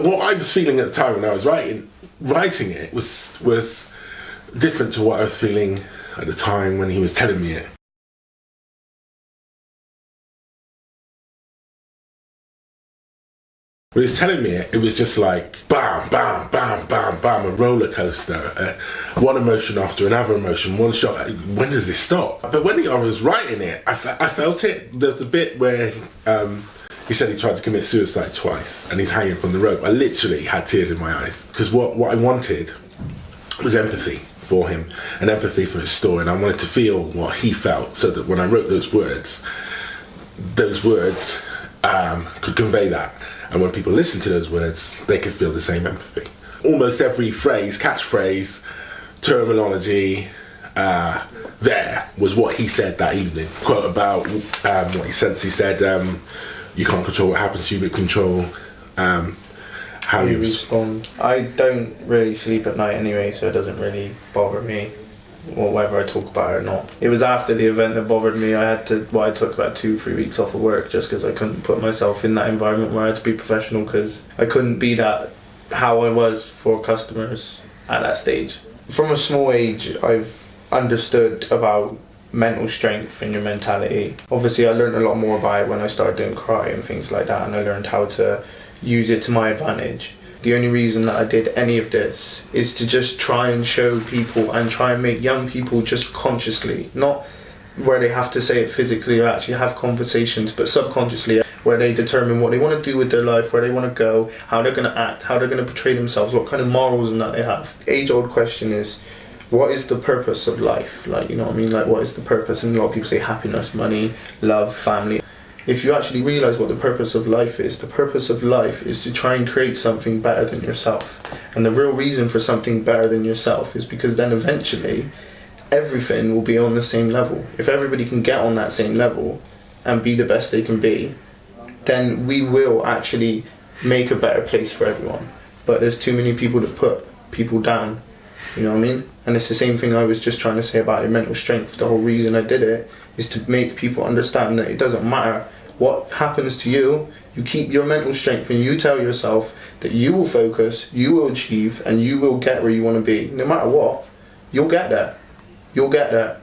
What I was feeling at the time when I was writing it was different to what I was feeling at the time when he was telling me it. When he was telling me it, it was just like bam, bam, bam, bam, bam, a roller coaster. One emotion after another emotion, one shot. When does this stop? But when I was writing it, I felt it. There's a bit where he said he tried to commit suicide twice and he's hanging from the rope. I literally had tears in my eyes because what I wanted was empathy for him and empathy for his story, and I wanted to feel what he felt so that when I wrote those words could convey that. And when people listen to those words, they could feel the same empathy. Almost every phrase, catchphrase, terminology, there was what he said that evening. Quote about what he said, you can't control what happens to you, but control how you respond. I don't really sleep at night anyway, so it doesn't really bother me, or whether I talk about it or not. It was after the event that bothered me. I took about 2-3 weeks off of work just because I couldn't put myself in that environment where I had to be professional, because I couldn't be that how I was for customers at that stage. From a small age, I've understood about mental strength and your mentality. Obviously, I learned a lot more about it when I started doing karate and things like that, and I learned how to use it to my advantage. The only reason that I did any of this is to just try and show people and try and make young people just consciously, not where they have to say it physically or actually have conversations, but subconsciously, where they determine what they want to do with their life, where they want to go, how they're going to act, how they're going to portray themselves, what kind of morals and that they have. The age-old question is, what is the purpose of life? Like, you know what I mean? Like, what is the purpose? And a lot of people say happiness, money, love, family. If you actually realise what the purpose of life is, the purpose of life is to try and create something better than yourself. And the real reason for something better than yourself is because then eventually everything will be on the same level. If everybody can get on that same level and be the best they can be, then we will actually make a better place for everyone. But there's too many people that put people down, you know what I mean? And it's the same thing I was just trying to say about your mental strength. The whole reason I did it is to make people understand that it doesn't matter what happens to you, you keep your mental strength and you tell yourself that you will focus, you will achieve, and you will get where you want to be. No matter what, you'll get there. You'll get there.